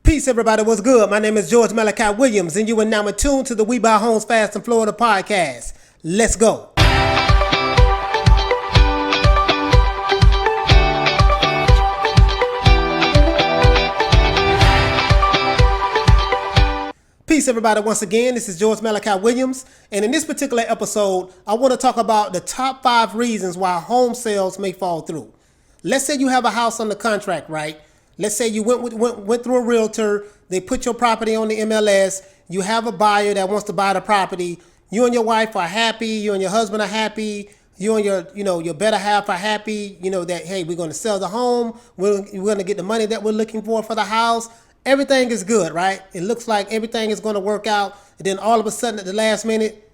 Peace, everybody. What's good? My name is George Malachi Williams, and you are now attuned to the We Buy Homes Fast in Florida podcast. Let's go. Peace, everybody. Once again, this is George Malachi Williams, and in this particular episode, I want to talk about the top 5 reasons why home sales may fall through. Let's say you have a house under contract, right? Let's say you went through a realtor, they put your property on the MLS, you have a buyer that wants to buy the property, you and your wife are happy, you and your husband are happy, you and your better half are happy, that, hey, we're going to sell the home, we're going to get the money that we're looking for the house. Everything is good, right? It looks like everything is going to work out, and then all of a sudden at the last minute,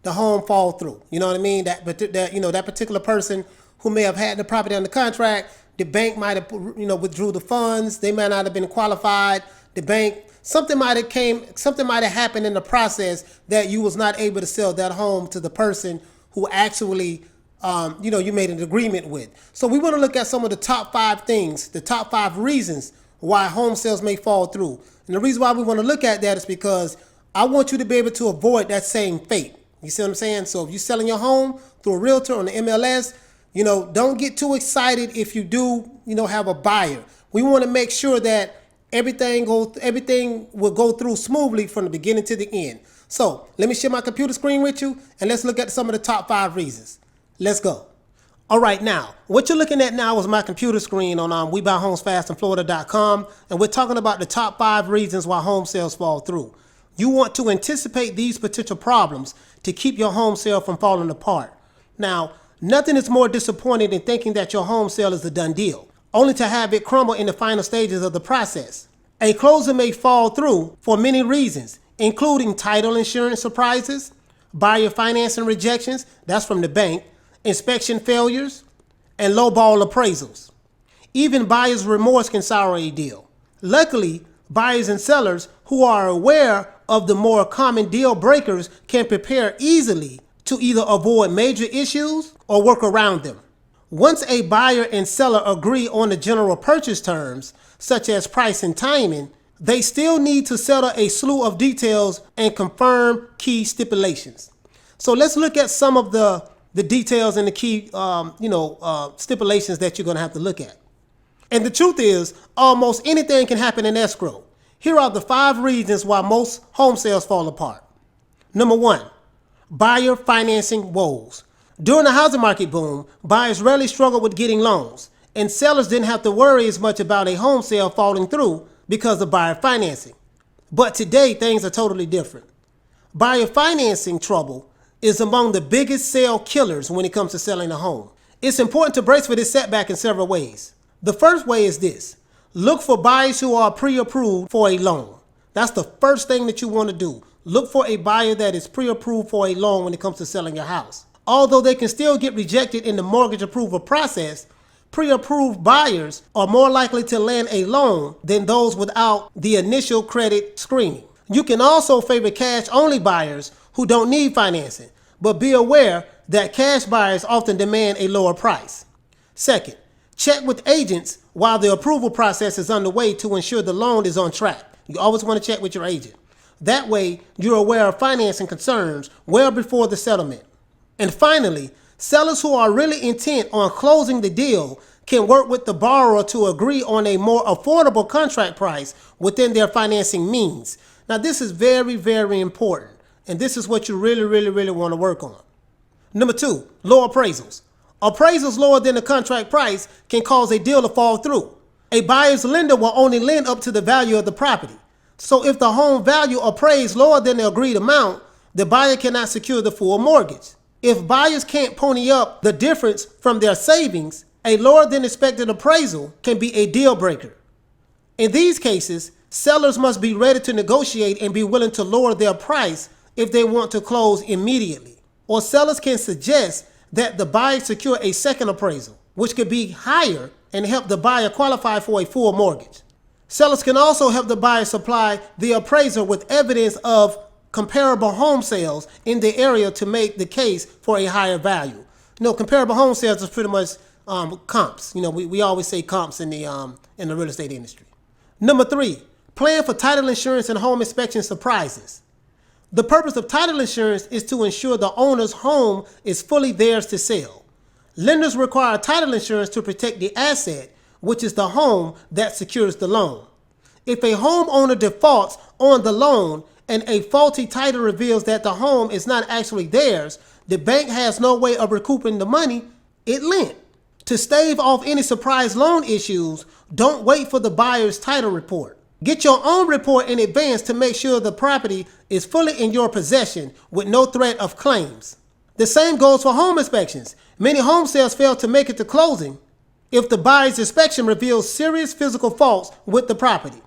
the home fall through. You know what I mean? That particular person who may have had the property under contract, the bank might have, withdrew the funds. They might not have been qualified. The bank, something might have happened in the process that you was not able to sell that home to the person who actually, you made an agreement with. So we want to look at some of the top 5 things, the top 5 reasons why home sales may fall through. And the reason why we want to look at that is because I want you to be able to avoid that same fate. You see what I'm saying? So if you're selling your home through a realtor on the MLS, don't get too excited if you do, have a buyer. We want to make sure that everything will go through smoothly from the beginning to the end. So let me share my computer screen with you, and let's look at some of the top 5 reasons. Let's go. All right, now, what you're looking at now is my computer screen on WeBuyHomesFastInFlorida.com, and we're talking about the top 5 reasons why home sales fall through. You want to anticipate these potential problems to keep your home sale from falling apart. Now, nothing is more disappointing than thinking that your home sale is a done deal, only to have it crumble in the final stages of the process. A closing may fall through for many reasons, including title insurance surprises, buyer financing rejections, that's from the bank, inspection failures, and lowball appraisals. Even buyer's remorse can sour a deal. Luckily, buyers and sellers who are aware of the more common deal breakers can prepare easily to either avoid major issues or work around them. Once a buyer and seller agree on the general purchase terms, such as price and timing, they still need to settle a slew of details and confirm key stipulations. So let's look at some of the details and the key stipulations that you're going to have to look at. And the truth is, almost anything can happen in escrow. Here are the 5 reasons why most home sales fall apart. Number 1, buyer financing woes. During the housing market boom, buyers rarely struggled with getting loans, and sellers didn't have to worry as much about a home sale falling through because of buyer financing. But today, things are totally different. Buyer financing trouble is among the biggest sale killers when it comes to selling a home. It's important to brace for this setback in several ways. The first way is this: look for buyers who are pre-approved for a loan. That's the first thing that you want to do. Look for a buyer that is pre-approved for a loan when it comes to selling your house. Although they can still get rejected in the mortgage approval process, pre-approved buyers are more likely to land a loan than those without the initial credit screening. You can also favor cash-only buyers who don't need financing, but be aware that cash buyers often demand a lower price. Second, check with agents while the approval process is underway to ensure the loan is on track. You always want to check with your agent. That way, you're aware of financing concerns well before the settlement. And finally, sellers who are really intent on closing the deal can work with the borrower to agree on a more affordable contract price within their financing means. Now, this is very, very important, and this is what you really, really, really want to work on. Number 2, low appraisals. Appraisals lower than the contract price can cause a deal to fall through. A buyer's lender will only lend up to the value of the property. So if the home value appraised lower than the agreed amount, the buyer cannot secure the full mortgage. If buyers can't pony up the difference from their savings, a lower than expected appraisal can be a deal breaker. In these cases, sellers must be ready to negotiate and be willing to lower their price if they want to close immediately. Or sellers can suggest that the buyer secure a second appraisal, which could be higher and help the buyer qualify for a full mortgage. Sellers can also help the buyer supply the appraiser with evidence of comparable home sales in the area to make the case for a higher value. Comparable home sales is pretty much comps. We always say comps in the real estate industry. Number 3, Plan for title insurance and home inspection surprises. The purpose of title insurance is to ensure the owner's home is fully theirs to sell. Lenders require title insurance to protect the asset, which is the home that secures the loan. If a homeowner defaults on the loan and a faulty title reveals that the home is not actually theirs, the bank has no way of recouping the money it lent. To stave off any surprise loan issues, don't wait for the buyer's title report. Get your own report in advance to make sure the property is fully in your possession with no threat of claims. The same goes for home inspections. Many home sales fail to make it to closing if the buyer's inspection reveals serious physical faults with the property.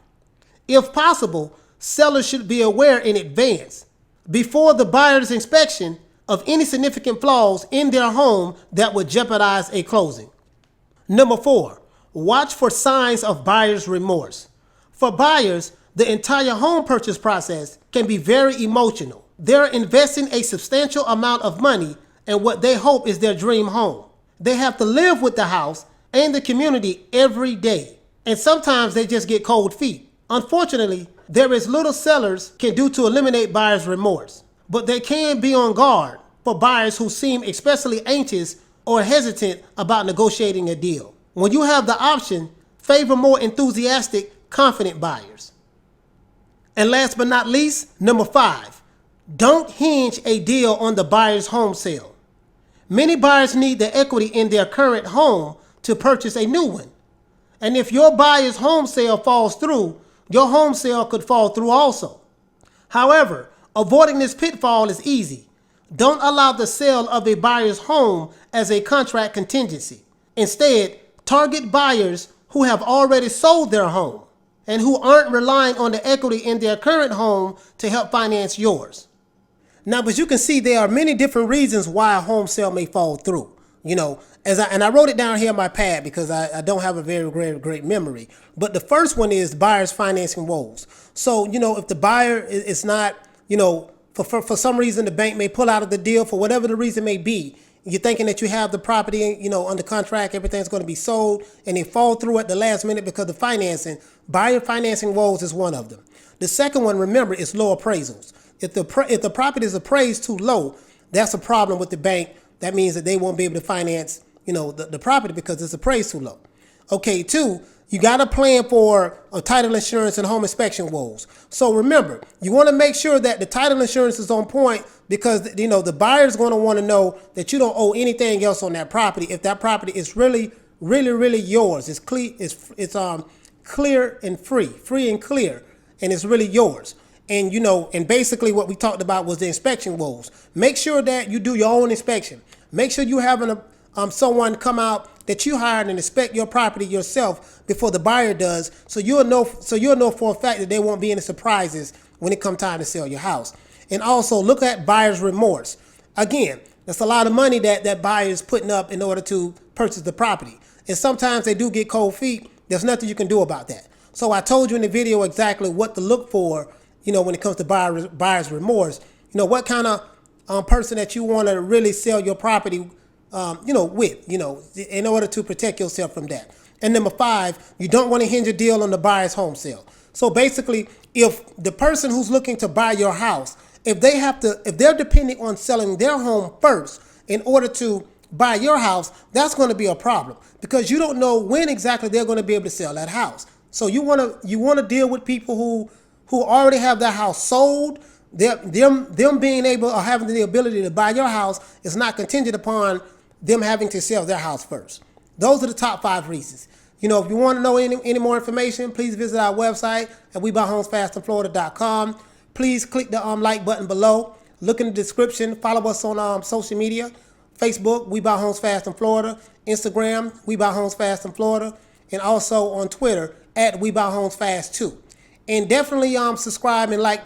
If possible, sellers should be aware in advance, before the buyer's inspection, of any significant flaws in their home that would jeopardize a closing. Number 4, watch for signs of buyer's remorse. For buyers, the entire home purchase process can be very emotional. They're investing a substantial amount of money in what they hope is their dream home. They have to live with the house and the community every day, and sometimes they just get cold feet. Unfortunately, there is little sellers can do to eliminate buyer's remorse, but they can be on guard for buyers who seem especially anxious or hesitant about negotiating a deal. When you have the option, favor more enthusiastic, confident buyers. And last but not least, number 5, don't hinge a deal on the buyer's home sale. Many buyers need the equity in their current home to purchase a new one. And if your buyer's home sale falls through, your home sale could fall through also. However, avoiding this pitfall is easy. Don't allow the sale of a buyer's home as a contract contingency. Instead, target buyers who have already sold their home and who aren't relying on the equity in their current home to help finance yours. Now, as you can see, there are many different reasons why a home sale may fall through. I wrote it down here on my pad because I don't have a very great memory. But the first one is buyer's financing woes. So, if the buyer is not, for some reason the bank may pull out of the deal for whatever the reason may be. You're thinking that you have the property, under contract, everything's going to be sold, and they fall through at the last minute because of financing. Buyer financing woes is one of them. The second one, remember, is low appraisals. If the property is appraised too low, that's a problem with the bank. That means that they won't be able to finance, the property because it's appraised too low. Okay, 2, you got to plan for a title insurance and home inspection woes. So remember, you want to make sure that the title insurance is on point because, the buyer is going to want to know that you don't owe anything else on that property. If that property is really yours, it's clear and free and clear, and it's really yours. And, and basically what we talked about was the inspection woes. Make sure that you do your own inspection. Make sure you having someone come out that you hired and inspect your property yourself before the buyer does, so you'll know for a fact that there won't be any surprises when it comes time to sell your house. And also look at buyer's remorse. Again, that's a lot of money that buyer is putting up in order to purchase the property. And sometimes they do get cold feet. There's nothing you can do about that. So I told you in the video exactly what to look for, when it comes to buyer's remorse. What kind of person that you want to really sell your property with, in order to protect yourself from that. And number 5, you don't want to hinge a deal on the buyer's home sale. So basically, if the person who's looking to buy your house, if they're depending on selling their home first in order to buy your house, that's going to be a problem because you don't know when exactly they're going to be able to sell that house. So you want to deal with people who already have their house sold. Them being able or having the ability to buy your house is not contingent upon them having to sell their house first. Those are the top 5 reasons. If you want to know any more information, please visit our website at WeBuyHomesFastInFlorida.com. Please click the like button below. Look in the description. Follow us on social media. Facebook, We Buy Homes Fast in Florida. Instagram, We Buy Homes Fast in Florida. And also on Twitter at We Buy Homes Fast too. And definitely subscribe and like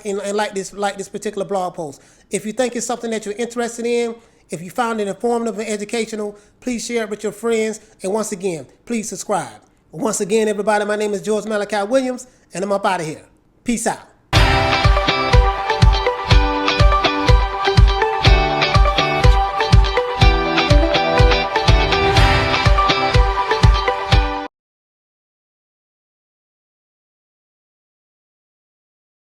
this particular blog post. If you think it's something that you're interested in, if you found it informative and educational, please share it with your friends. And once again, please subscribe. Once again, everybody, my name is George Malachi Williams, and I'm up out of here. Peace out.